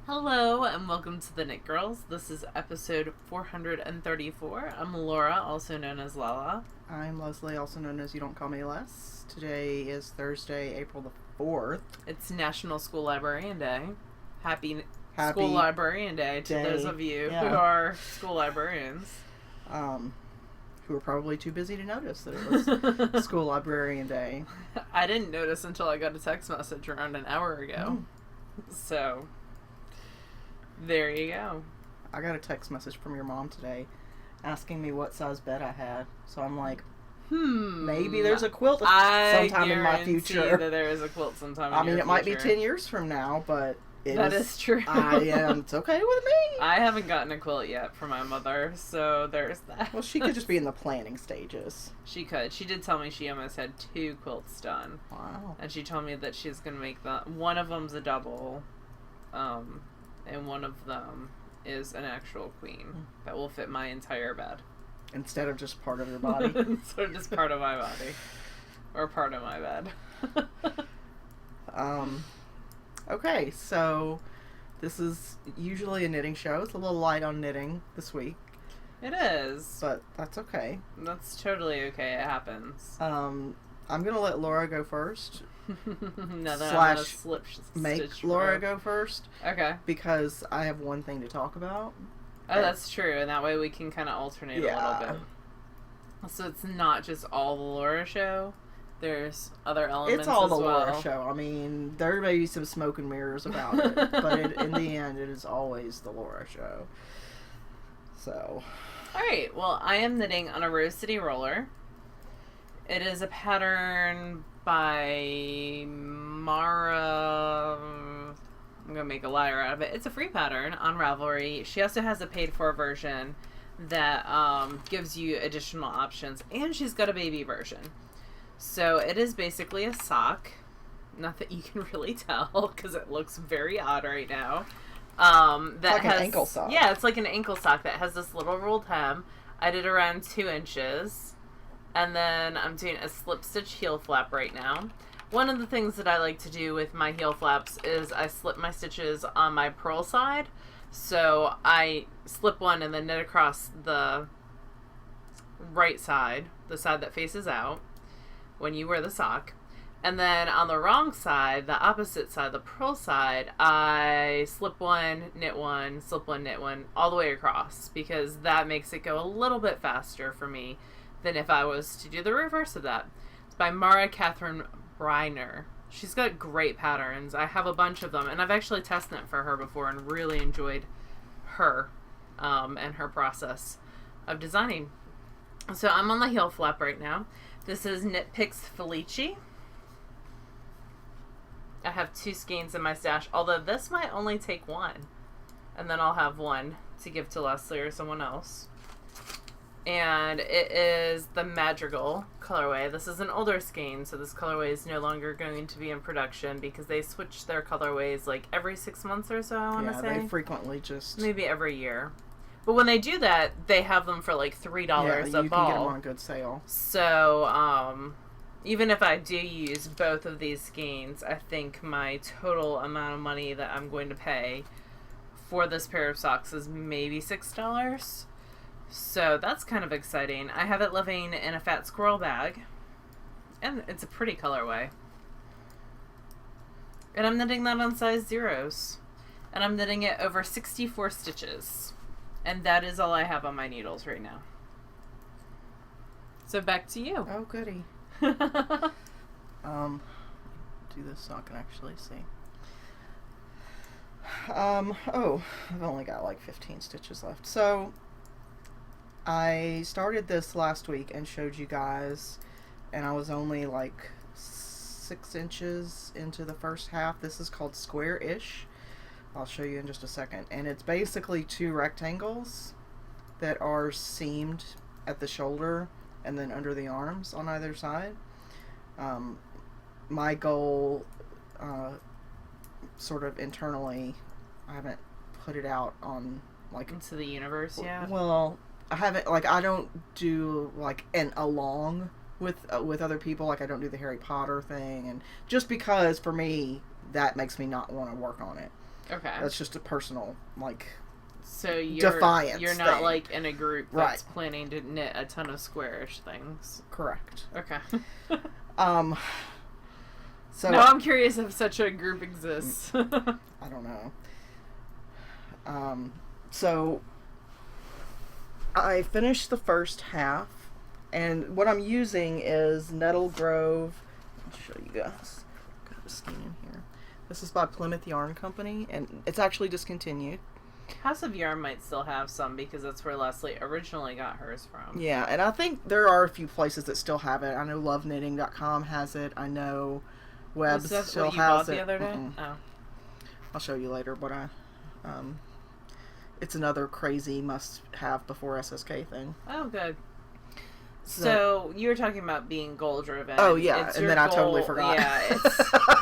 Hello and welcome to the Knit Girls. This is episode 434. I'm Laura, also known as Lala. I'm Leslie, also known as You Don't Call Me Les. Today is Thursday, April the 4th. It's National School Librarian Day. Happy School Librarian Day to those of you who are school librarians. Who are probably too busy to notice that it was School Librarian Day. I didn't notice until I got a text message around an hour ago. So, there you go. I got a text message from your mom today asking me what size bed I had. So I'm like, maybe there's a quilt sometime in my future. That there is a quilt sometime in your future. It might be 10 years from now, but that is true. It's okay with me. I haven't gotten a quilt yet from my mother, so there's that. Well, she could just be in the planning stages. She could. She did tell me she almost had 2 quilts done. Wow. And she told me that she's going to make one of them's a double, and one of them is an actual queen that will fit my entire bed. Instead of just part of your body? Instead of just part of my body. Or part of my bed. Okay, so this is usually a knitting show. It's a little light on knitting this week. It is. But that's okay. That's totally okay. It happens. I'm going to let Laura go first. No, then I'm gonna make Laura go first. Okay. Because I have one thing to talk about. Oh, that's true. And that way we can kind of alternate a little bit. So it's not just all the Laura show. There's other elements as well. It's all the Laura show. I mean, there may be some smoke and mirrors about it. But in the end, it is always the Laura show. So. Alright, well, I am knitting on a Rose City roller. It is a pattern by Mara. I'm going to make a liar out of it. It's a free pattern on Ravelry. She also has a paid-for version that gives you additional options. And she's got a baby version. So it is basically a sock. Not that you can really tell because it looks very odd right now. That has an ankle sock. Yeah, it's like an ankle sock that has this little rolled hem. I did around 2 inches. And then I'm doing a slip stitch heel flap right now. One of the things that I like to do with my heel flaps is I slip my stitches on my purl side. So I slip one and then knit across the right side, the side that faces out, when you wear the sock. And then on the wrong side, the opposite side, the purl side, I slip one, knit one, slip one, knit one, all the way across. Because that makes it go a little bit faster for me than if I was to do the reverse of that. It's by Mara Catherine Briner. She's got great patterns. I have a bunch of them, and I've actually test knit for her before and really enjoyed her and her process of designing. So I'm on the heel flap right now. This is Knit Picks Felici. I have 2 skeins in my stash, although this might only take 1. And then I'll have 1 to give to Leslie or someone else. And it is the Madrigal colorway. This is an older skein, so this colorway is no longer going to be in production because they switch their colorways like every 6 months or so, I want to say. Yeah, they frequently just... Maybe every year. But when they do that, they have them for like $3 a ball. Yeah, you can get them on a good sale. So, even if I do use both of these skeins, I think my total amount of money that I'm going to pay for this pair of socks is maybe $6. So that's kind of exciting. I have it living in a fat squirrel bag. And it's a pretty colorway. And I'm knitting that on size 0s. And I'm knitting it over 64 stitches. And that is all I have on my needles right now. So back to you. Oh, goody. Do this so I can actually see. I've only got like 15 stitches left. So I started this last week and showed you guys, and I was only like 6 inches into the first half. This is called Square-ish. I'll show you in just a second. And it's basically 2 rectangles that are seamed at the shoulder and then under the arms on either side. My goal, sort of internally, I haven't put it out on like into the universe yet. Well, I haven't, like, I don't do like an along with other people. Like, I don't do the Harry Potter thing, and just because for me that makes me not want to work on it. Okay. That's just a personal, like, so you're defiance you're not thing. like in a group that's Right. planning to knit a ton of squarish things. Correct. Okay. So now I'm curious if such a group exists. I don't know. So I finished the first half, and what I'm using is Nettle Grove. I'll show you guys. Got the skein in here. This is by Plymouth Yarn Company, and it's actually discontinued. House of Yarn might still have some because that's where Leslie originally got hers from. Yeah, and I think there are a few places that still have it. I know LoveKnitting.com has it. I know Webs still what you has bought it. the other day? Mm-mm. Oh. I'll show you later, but it's another crazy must-have before SSK thing. Oh, good. So you were talking about being goal driven. Oh yeah, and then I totally forgot. Yeah,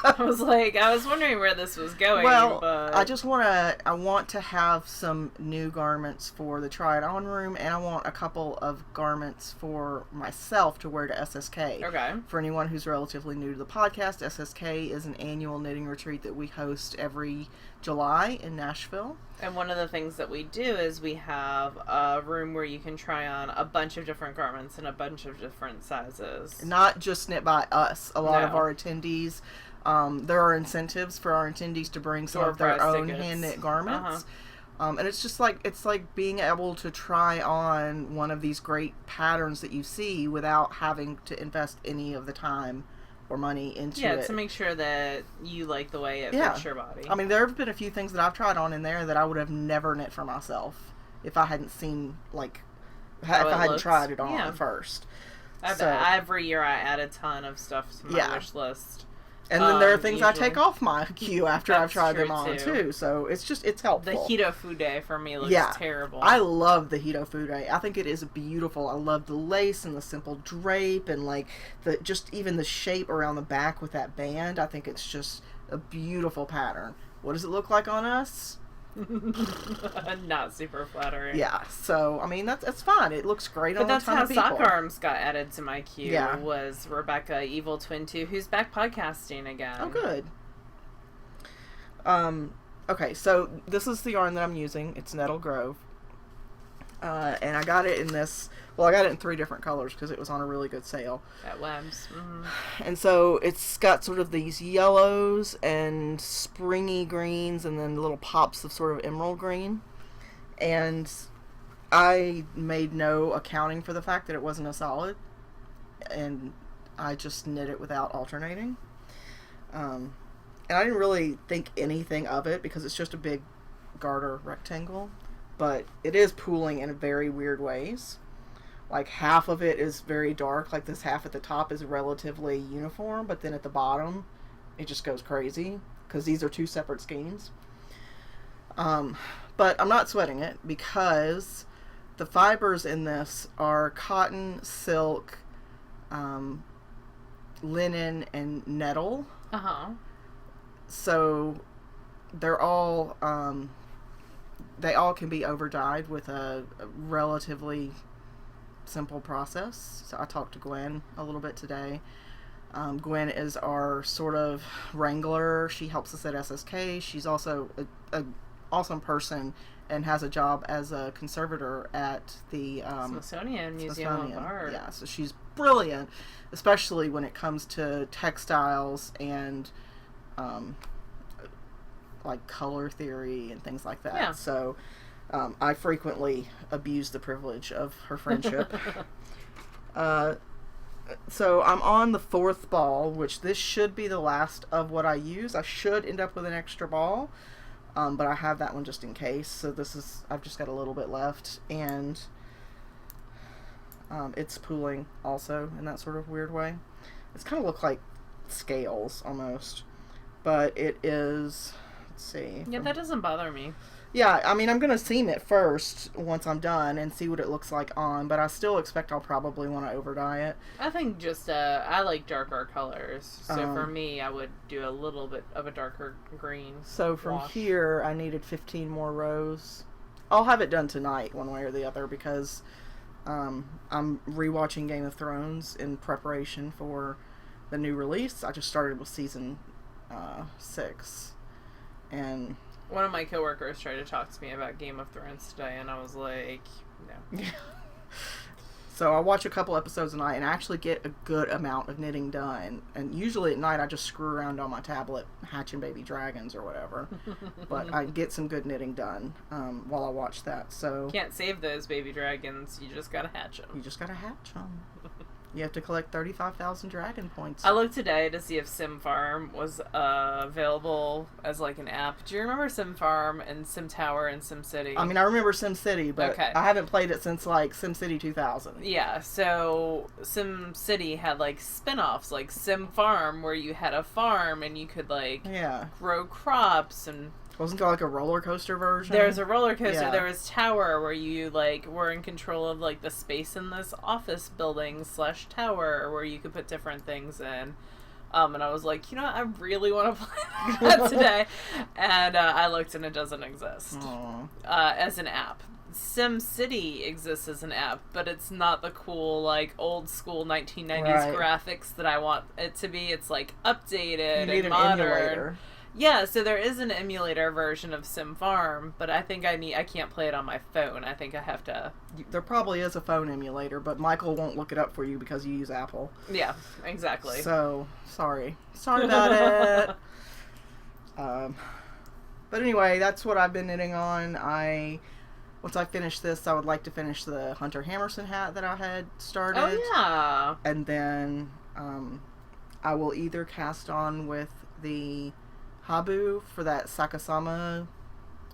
I was wondering where this was going. Well, but... I want to have some new garments for the try it on room, and I want a couple of garments for myself to wear to SSK. Okay. For anyone who's relatively new to the podcast, SSK is an annual knitting retreat that we host every July in Nashville. And one of the things that we do is we have a room where you can try on a bunch of different garments in a bunch of different sizes. Not just knit by us. A lot of our attendees, there are incentives for our attendees to bring some of their own hand knit garments. And it's just like, being able to try on one of these great patterns that you see without having to invest any of the time or money into it. Yeah, to make sure that you like the way it fits your body. I mean, there have been a few things that I've tried on in there that I would have never knit for myself if I hadn't seen, like, if I hadn't tried it on first. Every year I add a ton of stuff to my wish list. And then there are things I take off my queue after I've tried them on too. So it's helpful. The Hitofude for me looks terrible. I love the Hitofude. I think it is beautiful. I love the lace and the simple drape and like even the shape around the back with that band. I think it's just a beautiful pattern. What does it look like on us? Not super flattering. Yeah, so I mean that's fine. It looks great on a ton of people. But that's how Sock Arms got added to my queue. Yeah. Was Rebecca Evil Twin 2, who's back podcasting again. Oh, good. Okay, so this is the yarn that I'm using. It's Nettle Grove. And I got it in this. Well, I got it in 3 different colors because it was on a really good sale at Webs. Mm-hmm. And so it's got sort of these yellows and springy greens, and then little pops of sort of emerald green. And I made no accounting for the fact that it wasn't a solid, and I just knit it without alternating. And I didn't really think anything of it because it's just a big garter rectangle. But it is pooling in very weird ways. Like half of it is very dark, like this half at the top is relatively uniform, but then at the bottom it just goes crazy because these are 2 separate skeins. But I'm not sweating it because the fibers in this are cotton, silk, linen, and nettle. So they're all they all can be over dyed with a relatively simple process. So I talked to Gwen a little bit today. Gwen is our sort of wrangler. She helps us at SSK. She's also an awesome person and has a job as a conservator at the Smithsonian Museum of Art. Yeah, so she's brilliant, especially when it comes to textiles and like color theory and things like that. Yeah. So I frequently abuse the privilege of her friendship. So I'm on the 4th ball, which this should be the last of what I use. I should end up with an extra ball, but I have that one just in case. So I've just got a little bit left, and it's pooling also in that sort of weird way. It's kind of look like scales almost, but it is. Let's see. Yeah, that doesn't bother me. Yeah, I mean, I'm going to seam it first once I'm done and see what it looks like on, but I still expect I'll probably want to over-dye it. I think just, I like darker colors, so for me, I would do a little bit of a darker green. So from here, I needed 15 more rows. I'll have it done tonight, one way or the other, because I'm rewatching Game of Thrones in preparation for the new release. I just started with season 6, and... One of my coworkers tried to talk to me about Game of Thrones today, and I was like, no. So I watch a couple episodes a night and I actually get a good amount of knitting done. And usually at night I just screw around on my tablet hatching baby dragons or whatever. But I get some good knitting done while I watch that. So Can't save those baby dragons. You just gotta hatch them. You just gotta hatch them. You have to collect 35,000 dragon points. I looked today to see if Sim Farm was available as like an app. Do you remember Sim Farm and Sim Tower and Sim City? I mean, I remember Sim City, but okay. I haven't played it since like Sim City 2000. Yeah, so Sim City had like spin-offs like Sim Farm where you had a farm and you could like grow crops and... Wasn't there like a roller coaster version? There's a roller coaster. Yeah. There was Tower where you like were in control of like the space in this office building / tower where you could put different things in. And I was like, you know what? I really want to play that today. And I looked and it doesn't exist as an app. Sim City exists as an app, but it's not the cool like old school 1990s graphics that I want it to be. It's like updated and modern. Emulator. Yeah, so there is an emulator version of Sim Farm, but I think I can't play it on my phone. I think I have to... There probably is a phone emulator, but Michael won't look it up for you because you use Apple. Yeah, exactly. So, sorry. Sorry about it. But anyway, that's what I've been knitting on. Once I finish this, I would like to finish the Hunter Hammerson hat that I had started. Oh, yeah. And then I will either cast on with the Habu for that Sakasama,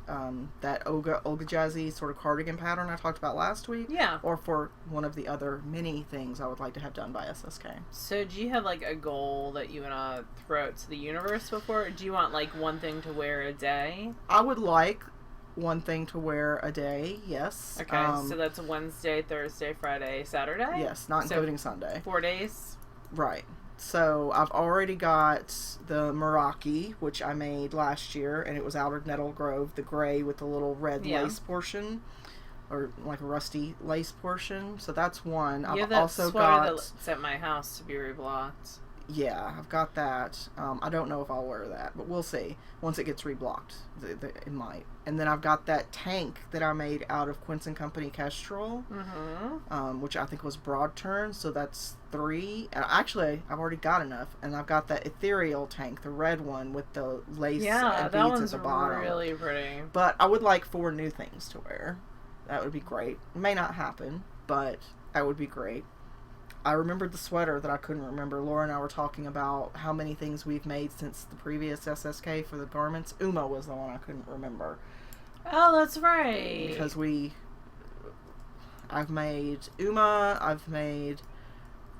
that Olga Jazzy sort of cardigan pattern I talked about last week. Yeah. Or for one of the other many things I would like to have done by SSK. So do you have like a goal that you want to throw out to the universe before? Or do you want like one thing to wear a day? I would like one thing to wear a day, yes. Okay, so that's Wednesday, Thursday, Friday, Saturday? Yes, not including Sunday. 4 days? Right. So I've already got the Meraki, which I made last year, and it was Outer Nettle Grove, the gray with the little red lace portion, or like a rusty lace portion. So that's one. I've also got that's at my house to be reblocked. Yeah, I've got that. I don't know if I'll wear that, but we'll see. Once it gets reblocked, it might. And then I've got that tank that I made out of Quince & Company Kestrel, which I think was broad turn, so that's 3. And actually, I've already got enough. And I've got that ethereal tank, the red one with the lace and beads at the bottom. Yeah, that one's really pretty. But I would like 4 new things to wear. That would be great. It may not happen, but that would be great. I remembered the sweater that I couldn't remember. Laura and I were talking about how many things we've made since the previous SSK for the garments. Uma was the one I couldn't remember. Oh, that's right. Because I've made Uma, I've made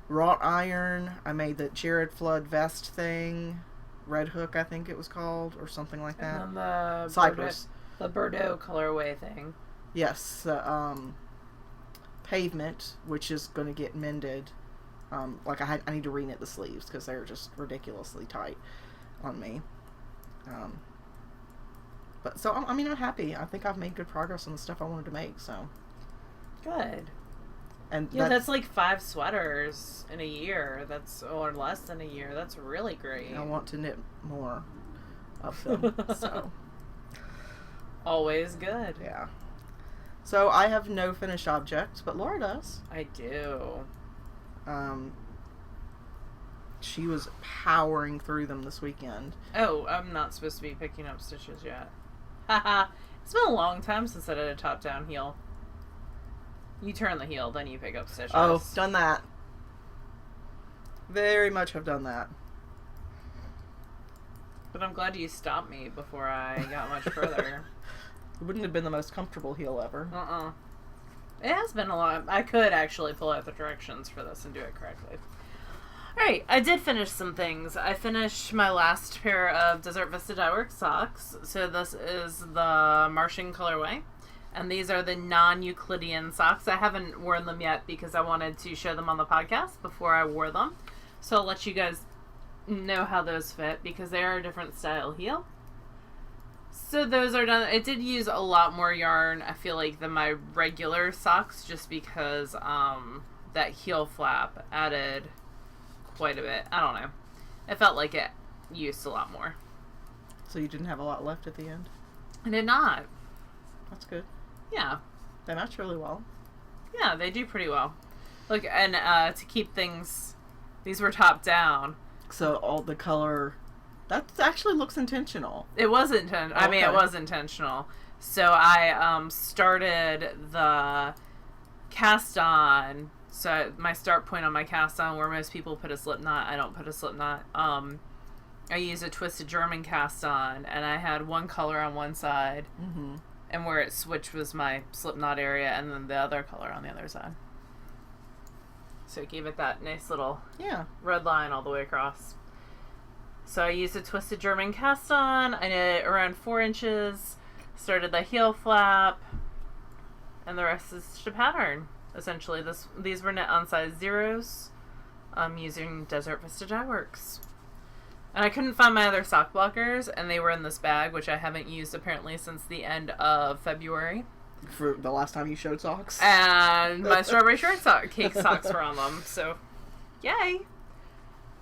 wrought iron, I made the Jared Flood vest thing, Red Hook I think it was called, or something like that. And then the Cypress. The Bordeaux colorway thing. Yes, the Pavement, which is going to get mended. I need to reknit the sleeves because they're just ridiculously tight on me. But so I'm happy. I think I've made good progress on the stuff I wanted to make. So good. And that's like 5 sweaters in a year. Or less than a year. That's really great. I want to knit more of them. So always good. Yeah. So I have no finished objects, but Laura does. I do. She was powering through them this weekend. Oh, I'm not supposed to be picking up stitches yet. Haha. It's been a long time since I did a top-down heel. You turn the heel, then you pick up stitches. Oh, done that. Very much have done that. But I'm glad you stopped me before I got much further. It wouldn't have been the most comfortable heel ever. It has been a long... I could actually pull out the directions for this and do it correctly. Alright, I did finish some things. I finished my last pair of Desert Vista Dyeworks socks. So this is the Martian colorway. And these are the non-Euclidean socks. I haven't worn them yet because I wanted to show them on the podcast before I wore them. So I'll let you guys know how those fit because they are a different style heel. So those are done. It did use a lot more yarn, I feel like, than my regular socks just because that heel flap added quite a bit. I don't know. It felt like it used a lot more. So you didn't have a lot left at the end? I did not. That's good. Yeah. They match really well. Yeah, they do pretty well. Look, and to keep things, these were top down. So all the color, that actually looks intentional. It was intentional. I mean, it was intentional. So I started the cast on. So my start point on my cast on, where most people put a slip knot, I don't put a slip knot. I used a twisted German cast on, and I had one color on one side, and where it switched was my slip knot area, and then the other color on the other side. So it gave it that nice little red line all the way across. So I used a twisted German cast on. I did around 4 inches. Started the heel flap, and the rest is just a pattern. Essentially, these were knit on size 0s, using Desert Vista Dye Works. And I couldn't find my other sock blockers, and they were in this bag, which I haven't used apparently since the end of February. For the last time you showed socks? And my strawberry shortcake cake socks were on them, so yay!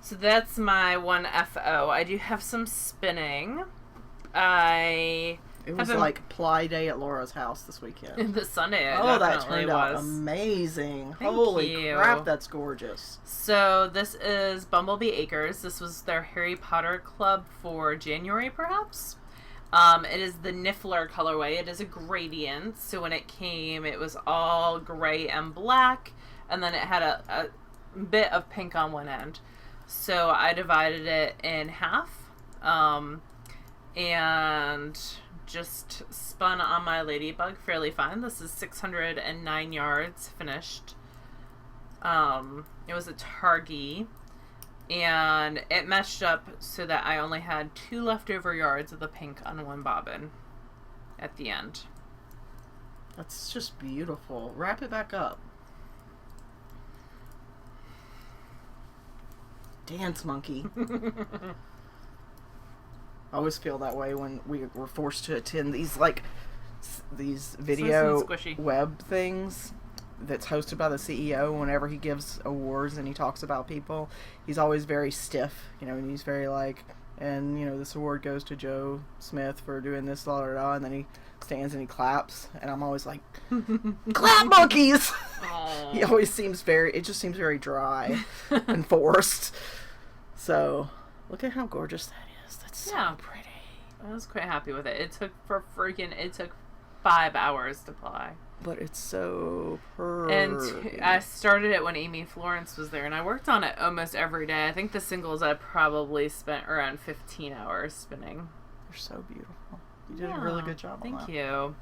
So that's my one FO. I do have some spinning. It was like ply day at Laura's house this weekend. This Sunday, that turned out amazing. Holy crap, that's gorgeous. So this is Bumblebee Acres. This was their Harry Potter club for January, perhaps. It is the Niffler colorway. It is a gradient. So when it came, it was all gray and black, and then it had a bit of pink on one end. So I divided it in half, and just spun on my Ladybug fairly fine. This is 609 yards finished. It was a Targhee, and it meshed up so that I only had 2 leftover yards of the pink on one bobbin at the end. That's just beautiful. Wrap it back up. Dance monkey. I always feel that way when we were forced to attend these video web things that's hosted by the CEO. Whenever he gives awards and he talks about people, he's always very stiff, and he's very and this award goes to Joe Smith for doing this, blah, blah, blah, and then he stands and he claps, and I'm always like, clap monkeys! He always seems it just seems very dry and forced. So, look at how gorgeous that is. That's so pretty. I was quite happy with it. It took 5 hours to ply. But it's so pretty. And I started it when Amy Florence was there, and I worked on it almost every day. I think the singles I probably spent around 15 hours spinning. They're so beautiful. You did a really good job on that. Thank you.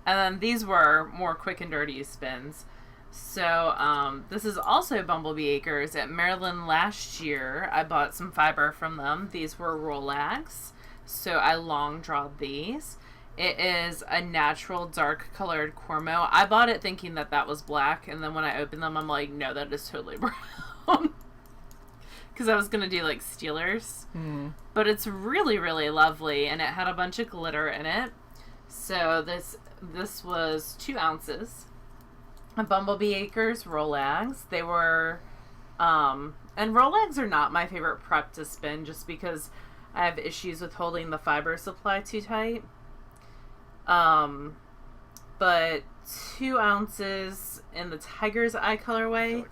And then these were more quick and dirty spins. So, this is also Bumblebee Acres. At Maryland last year, I bought some fiber from them. These were Rollags. So I long drawed these. It is a natural dark colored Cormo. I bought it thinking that was black, and then when I opened them, I'm like, no, that is totally brown. Because I was going to do like Steelers. But it's really, really lovely, and it had a bunch of glitter in it. So this was 2 ounces. Bumblebee Acres Rollags. They were, and Rollags are not my favorite prep to spin just because I have issues with holding the fiber supply too tight. But 2 ounces in the Tiger's Eye colorway,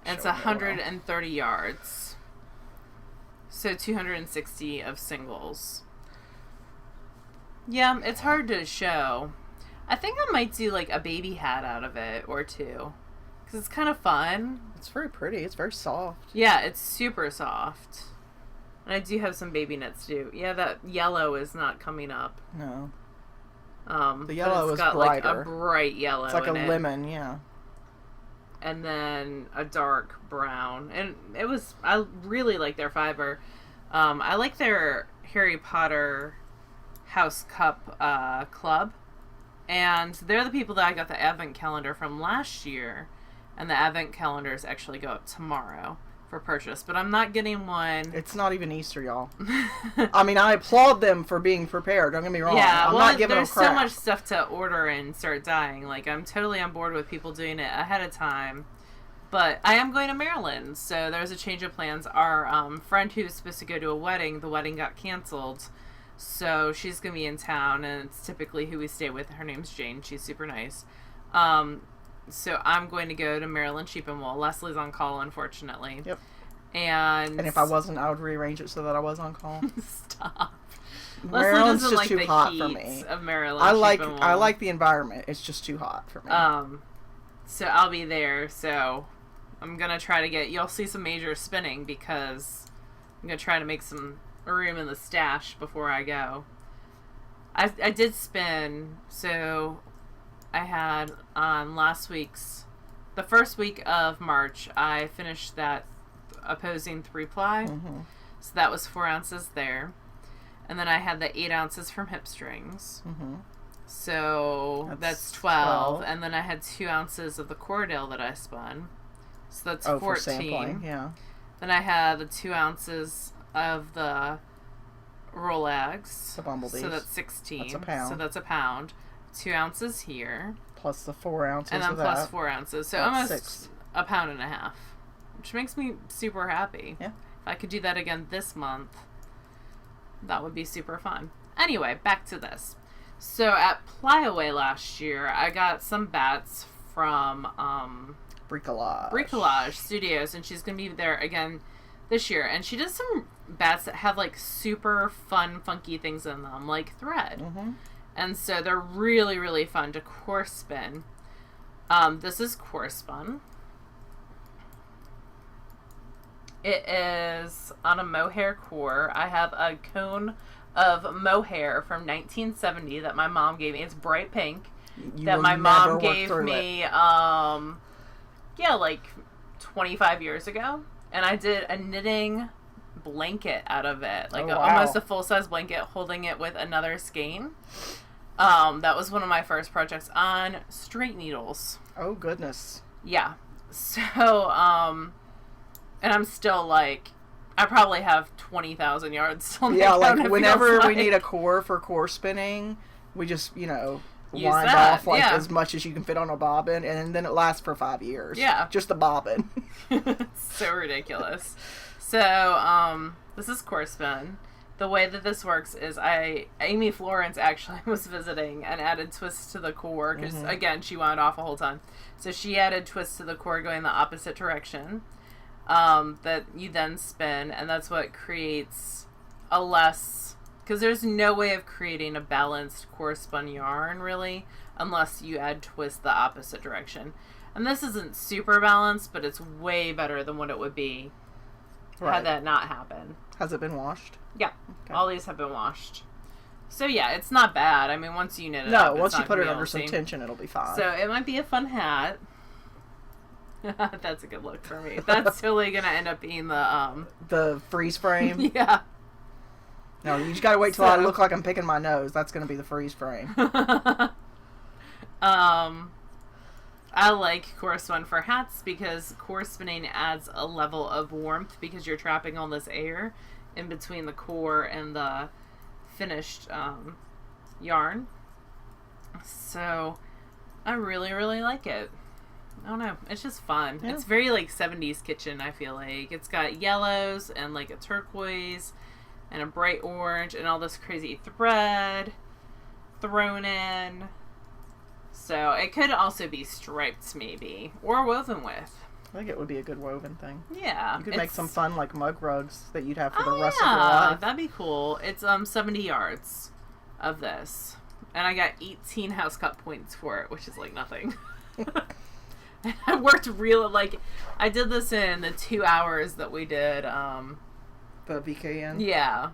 and it's 130 yards. So 260 of singles. Yeah, it's hard to show. I think I might do like a baby hat out of it or 2. Because it's kind of fun. It's very pretty. It's very soft. Yeah, it's super soft. And I do have some baby knits too. Yeah, that yellow is not coming up. No. The yellow is brighter. Like a bright yellow. It's like a lemon, yeah. And then a dark brown. And I really like their fiber. I like their Harry Potter House Cup club. And they're the people that I got the advent calendar from last year. And the advent calendars actually go up tomorrow for purchase. But I'm not getting one. It's not even Easter, y'all. I mean, I applaud them for being prepared. Don't get me wrong. Yeah, I'm not giving them crap. There's so much stuff to order and start dyeing. Like, I'm totally on board with people doing it ahead of time. But I am going to Maryland, so there's a change of plans. Our friend who was supposed to go to a wedding, the wedding got canceled. So she's going to be in town, and it's typically who we stay with. Her name's Jane. She's super nice. So I'm going to go to Maryland Sheep and Wool. Leslie's on call, unfortunately. Yep. And if I wasn't, I would rearrange it so that I was on call. Stop. Maryland's Leslie doesn't just too the hot heat for me. Of Maryland Sheep and Wool. I like the environment. It's just too hot for me. So I'll be there. So I'm gonna try to get. You'll see some major spinning because I'm gonna try to make some room in the stash before I go. I did spin. So I had on last week's, the first week of March, I finished that opposing 3-ply. Mm-hmm. So that was 4 ounces there. And then I had the 8 ounces from hip strings. Mm-hmm. So that's 12. And then I had 2 ounces of the Cordell that I spun. So that's 14. For sampling, yeah. Then I had the 2 ounces of the Rolex. The bumblebees. So that's 16. That's a pound. So that's a pound. 2 ounces here. Plus the 4 ounces and then of plus that. 4 ounces. So that's almost 6. a pound and a half. Which makes me super happy. Yeah. If I could do that again this month, that would be super fun. Anyway, back to this. So at Plyaway last year, I got some bats from Bricolage Studios, and she's going to be there again this year. And she does some bats that have like super fun, funky things in them, like thread. Mm-hmm. And so they're really, really fun to core spin. This is core spun. It is on a mohair core. I have a cone of mohair from 1970 that my mom gave me. It's bright pink. That my mom gave me, like 25 years ago. And I did a knitting blanket out of it. Like almost a full-size blanket, holding it with another skein. That was one of my first projects on straight needles. Oh, goodness. Yeah. So, and I'm still like, I probably have 20,000 yards still. Yeah, like whenever we need a core for core spinning, we just, wind off as much as you can fit on a bobbin, and then it lasts for 5 years. Yeah. Just the bobbin. So ridiculous. So, this is core spin. The way that this works is Amy Florence actually was visiting and added twists to the core because, again, she wound off a whole ton. So she added twists to the core going the opposite direction. That you then spin, and that's what creates a less, because there's no way of creating a balanced core spun yarn really unless you add twist the opposite direction. And this isn't super balanced, but it's way better than what it would be had that not happened. Has it been washed? Yeah. Okay. All these have been washed. So yeah, it's not bad. I mean, once you knit it up, once you put it under some tension, it'll be fine. So it might be a fun hat. That's a good look for me. That's totally gonna end up being the freeze frame. Yeah. No, you just gotta wait till I look like I'm picking my nose. That's gonna be the freeze frame. I like core spun for hats because core spinning adds a level of warmth because you're trapping all this air in between the core and the finished yarn. So I really, really like it. I don't know. It's just fun. Yeah. It's very like 70s kitchen, I feel like. It's got yellows and like a turquoise and a bright orange and all this crazy thread thrown in. So it could also be striped maybe or woven with. I think it would be a good woven thing. Yeah. You could make some fun like mug rugs that you'd have for the rest of your life. That'd be cool. It's 70 yards of this. And I got 18 house cut points for it, which is like nothing. I worked I did this in the 2 hours that we did, the VKN? Yeah.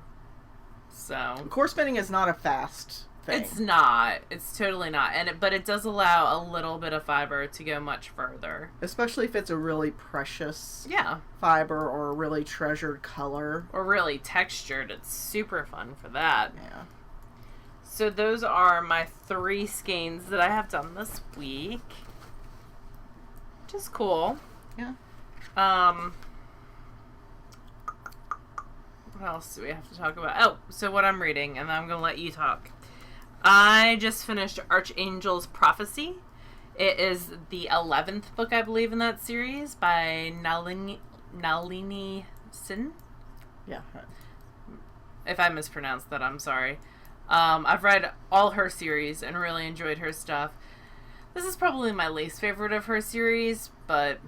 So. Core spinning is not a fast thing. It's not. It's totally not. But it does allow a little bit of fiber to go much further. Especially if it's a really precious yeah. fiber or a really treasured color. Or really textured. It's super fun for that. Yeah. So those are my 3 skeins that I have done this week. Which is cool. Yeah. What else do we have to talk about? Oh, so what I'm reading, and then I'm going to let you talk. I just finished Archangel's Prophecy. It is the 11th book, I believe, in that series by Nalini Sin. Yeah. If I mispronounced that, I'm sorry. I've read all her series and really enjoyed her stuff. This is probably my least favorite of her series, but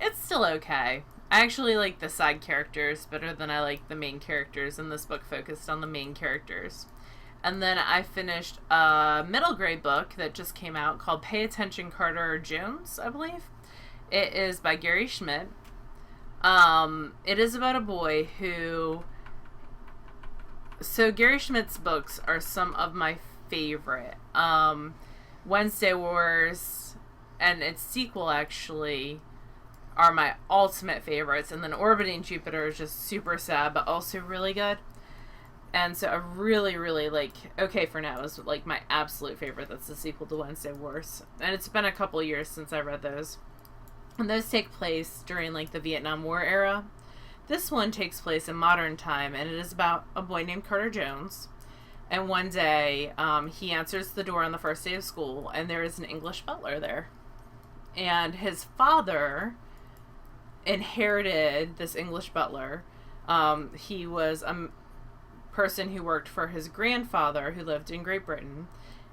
it's still okay. I actually like the side characters better than I like the main characters, and this book focused on the main characters. And then I finished a middle grade book that just came out called Pay Attention Carter Jones, I believe. It is by Gary Schmidt. It is about a boy who... So Gary Schmidt's books are some of my favorite. Wednesday Wars and its sequel, actually, are my ultimate favorites. And then Orbiting Jupiter is just super sad, but also really good. And so I really, really like OK for Now is like my absolute favorite. That's the sequel to Wednesday Wars. And it's been a couple years since I read those. And those take place during like the Vietnam War era. This one takes place in modern time, and it is about a boy named Carter Jones. And one day, he answers the door on the first day of school, and there is an English butler there. And his father inherited this English butler. He was a person who worked for his grandfather who lived in Great Britain.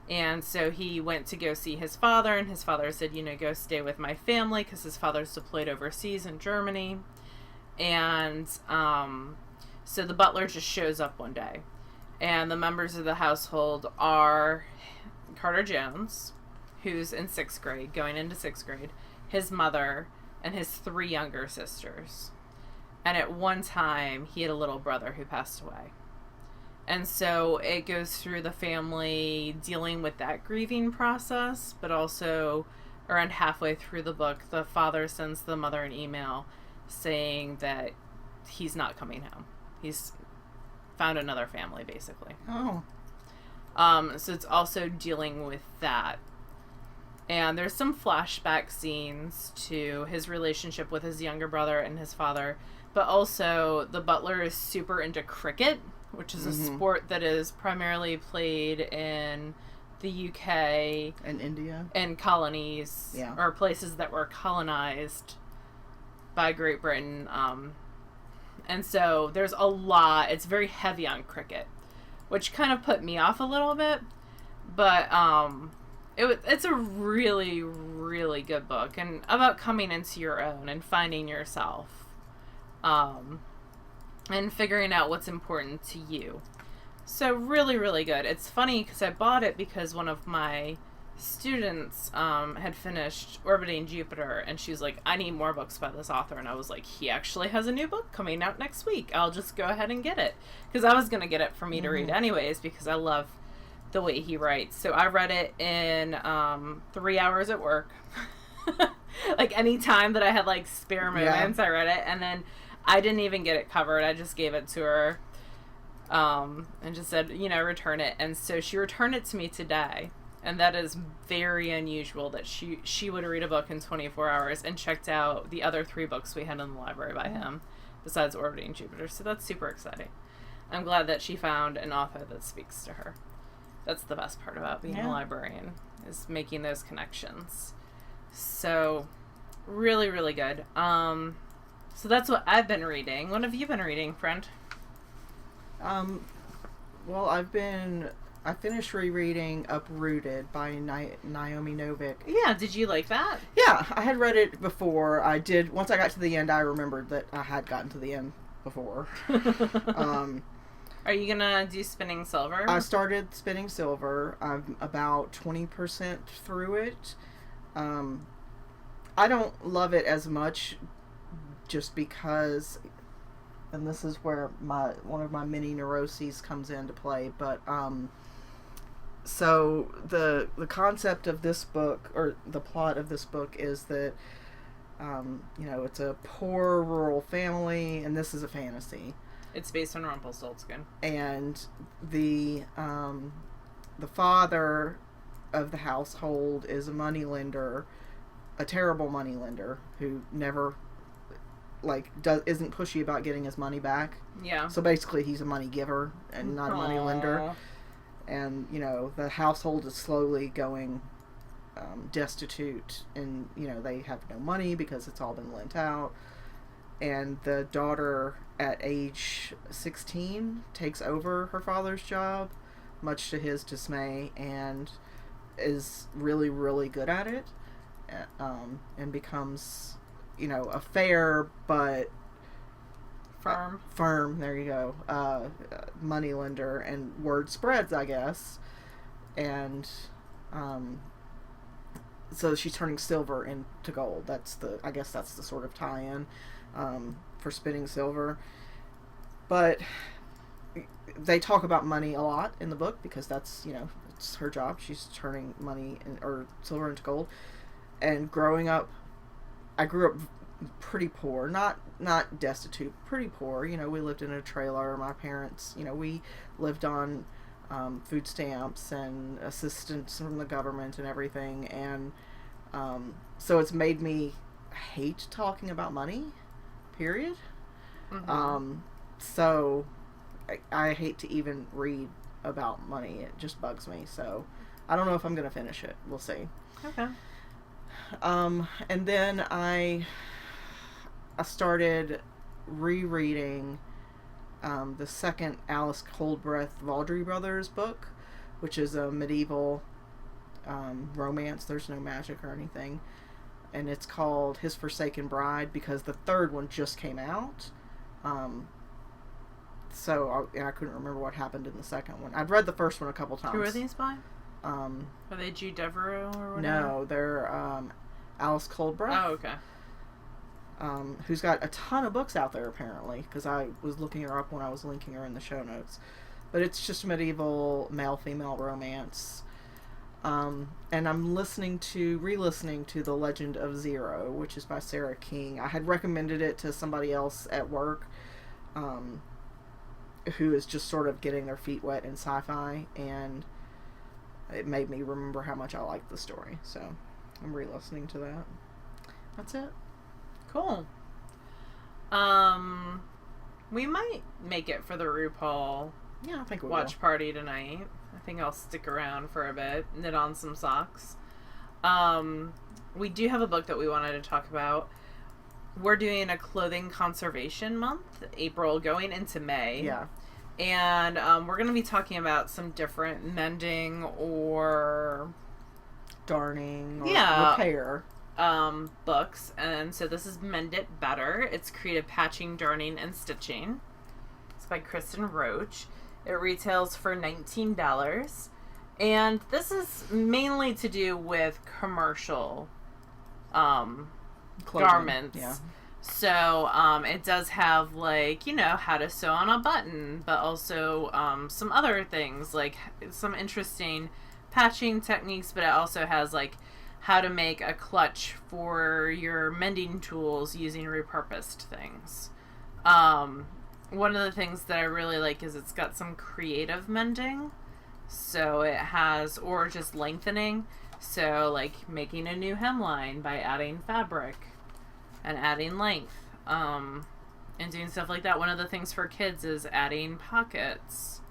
And so he went to go see his father, and his father said, go stay with my family, because his father's deployed overseas in Germany. And so the butler just shows up one day. And the members of the household are Carter Jones, who's in 6th grade, going into 6th grade, his mother, and his 3 younger sisters. And at one time, he had a little brother who passed away. And so it goes through the family dealing with that grieving process, but also around halfway through the book, the father sends the mother an email saying that he's not coming home. He's found another family, basically. Oh. So it's also dealing with that. And there's some flashback scenes to his relationship with his younger brother and his father, but also the butler is super into cricket, which is a sport that is primarily played in the UK and India and colonies, or places that were colonized by Great Britain. And so there's a lot. It's very heavy on cricket, which kind of put me off a little bit. But it's a really, really good book, and about coming into your own and finding yourself, and figuring out what's important to you. So really, really good. It's funny because I bought it because one of my students had finished Orbiting Jupiter, and she was like, I need more books by this author. And I was like, he actually has a new book coming out next week. I'll just go ahead and get it, because I was going to get it for me to read anyways, because I love the way he writes. So I read it in 3 hours at work. Like any time that I had like spare moments, I read it. And then I didn't even get it covered. I just gave it to her and just said, return it. And so she returned it to me today. And that is very unusual that she would read a book in 24 hours, and checked out the other 3 books we had in the library by him, besides Orbiting Jupiter. So that's super exciting. I'm glad that she found an author that speaks to her. That's the best part about being a librarian, is making those connections. So, really, really good. So that's what I've been reading. What have you been reading, friend? Well, I finished rereading Uprooted by Naomi Novik. Yeah, did you like that? Yeah, I had read it before. Once I got to the end, I remembered that I had gotten to the end before. Are you gonna do Spinning Silver? I started Spinning Silver. I'm about 20% through it. I don't love it as much, just because, and this is where one of my mini neuroses comes into play, but so the concept of this book, or the plot of this book, is that it's a poor rural family, and this is a fantasy. It's based on Rumpelstiltskin. And the father of the household is a moneylender, a terrible moneylender who never isn't pushy about getting his money back. Yeah. So basically, he's a money giver and not a money lender. And the household is slowly going destitute, and they have no money because it's all been lent out. And the daughter at age 16, takes over her father's job, much to his dismay, and is really, really good at it, and becomes, a fair but firm, there you go, money lender, and word spreads, I guess. And so she's turning silver into gold. I guess that's the sort of tie-in for spinning silver. But they talk about money a lot in the book because that's, it's her job. She's turning money or silver into gold. And growing up, I grew up pretty poor, not destitute, pretty poor. We lived in a trailer. My parents, we lived on food stamps and assistance from the government and everything. And so it's made me hate talking about money, period. Mm-hmm. So I hate to even read about money. It just bugs me. So I don't know if I'm going to finish it. We'll see. Okay. And then I started rereading the second Alice Coldbreath Valdry Brothers book, which is a medieval romance. There's no magic or anything. And it's called His Forsaken Bride because the third one just came out. So I couldn't remember what happened in the second one. I'd read the first one a couple times. Who are these by? Are they G. Devereaux or whatever? No, they're Alice Coldbreath. Oh, okay. Who's got a ton of books out there apparently, because I was looking her up when I was linking her in the show notes. But it's just medieval male-female romance. And I'm re-listening to The Legend of Zero, which is by Sarah King. I had recommended it to somebody else at work, who is just sort of getting their feet wet in sci-fi, and it made me remember how much I liked the story. So I'm re-listening to that. That's it. Cool. We might make it for the RuPaul I think we watch party tonight. I think I'll stick around for a bit, knit on some socks. We do have a book that we wanted to talk about. We're doing a clothing conservation month, April going into May. Yeah. And we're going to be talking about some different mending or darning or repair books. And so this is Mend It Better. It's creative patching, darning, and stitching. It's by Kristen Roach. It retails for $19. And this is mainly to do with commercial garments. Yeah. So it does have, how to sew on a button, but also some other things, like some interesting patching techniques, but it also has, how to make a clutch for your mending tools using repurposed things. One of the things that I really like is it's got some creative mending. So it has, or just lengthening. So, making a new hemline by adding fabric and adding length, and doing stuff like that. One of the things for kids is adding pockets,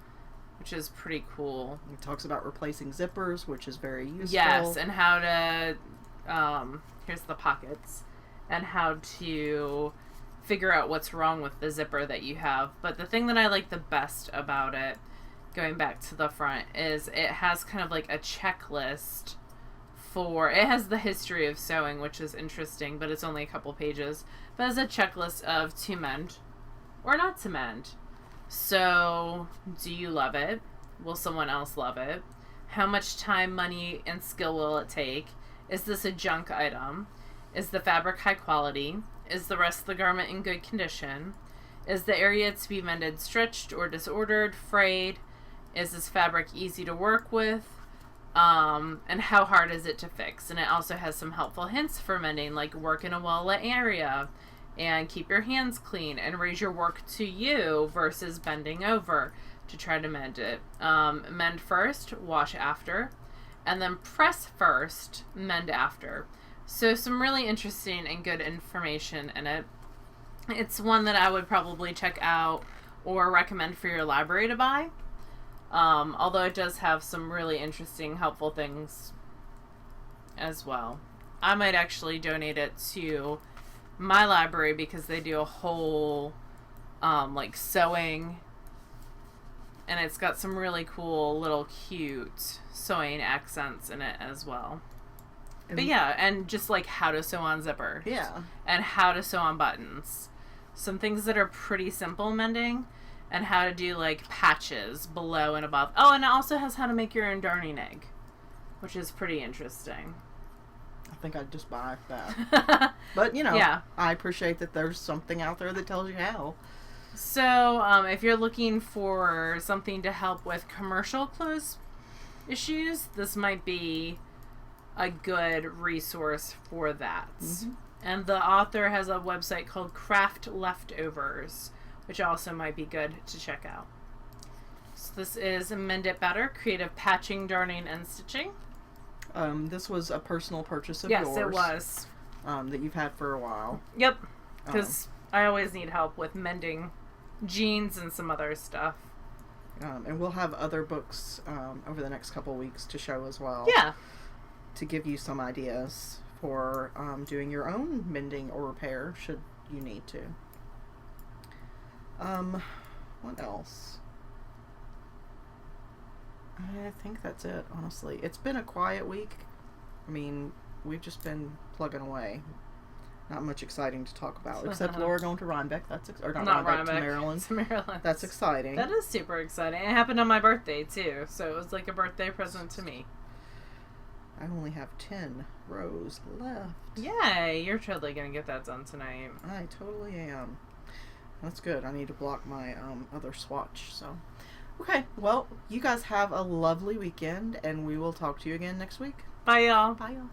which is pretty cool. It talks about replacing zippers, which is very useful. Yes, and how to, here's the pockets, and how to figure out what's wrong with the zipper that you have. But the thing that I like the best about it, going back to the front, is it has kind of a checklist it has the history of sewing, which is interesting, but it's only a couple pages. But it's a checklist of to mend or not to mend. So, do you love it? Will someone else love it? How much time, money, and skill will it take? Is this a junk item? Is the fabric high quality? Is the rest of the garment in good condition? Is the area to be mended stretched or disordered, frayed? Is this fabric easy to work with? And how hard is it to fix? And it also has some helpful hints for mending, like work in a well-lit area, and keep your hands clean, and raise your work to you versus bending over to try to mend it. Mend first, wash after, and then press first, mend after. So some really interesting and good information in it. It's one that I would probably check out or recommend for your library to buy. Although it does have some really interesting, helpful things as well. I might actually donate it to my library because they do a whole like sewing. And it's got some really cool little cute sewing accents in it as well. But yeah, and just like how to sew on zippers. Yeah. And how to sew on buttons. Some things that are pretty simple mending. And how to do like patches below and above. Oh, and it also has how to make your own darning egg. Which is pretty interesting. I think I'd just buy that. But, you know, yeah. I appreciate that there's something out there that tells you how. So, if you're looking for something to help with commercial clothes issues, this might be a good resource for that. Mm-hmm. And the author has a website called Craft Leftovers, which also might be good to check out. So this is Mend It Better, Creative Patching, Darning, and Stitching. This was a personal purchase of yours. Yes, it was. That you've had for a while. Yep. Because I always need help with mending jeans and some other stuff. And we'll have other books over the next couple weeks to show as well. Yeah. To give you some ideas for doing your own mending or repair should you need to. What else? I think that's it, honestly. It's been a quiet week. I mean, we've just been plugging away. Not much exciting to talk about, except Laura going to Rhinebeck. Or not Rhinebeck, to Maryland. To Maryland. That's exciting. That is super exciting. It happened on my birthday, too, so it was like a birthday present to me. I only have 10 rows left. Yay! You're totally going to get that done tonight. I totally am. That's good. I need to block my other swatch, so... Okay, well, you guys have a lovely weekend, and we will talk to you again next week. Bye, y'all. Bye, y'all.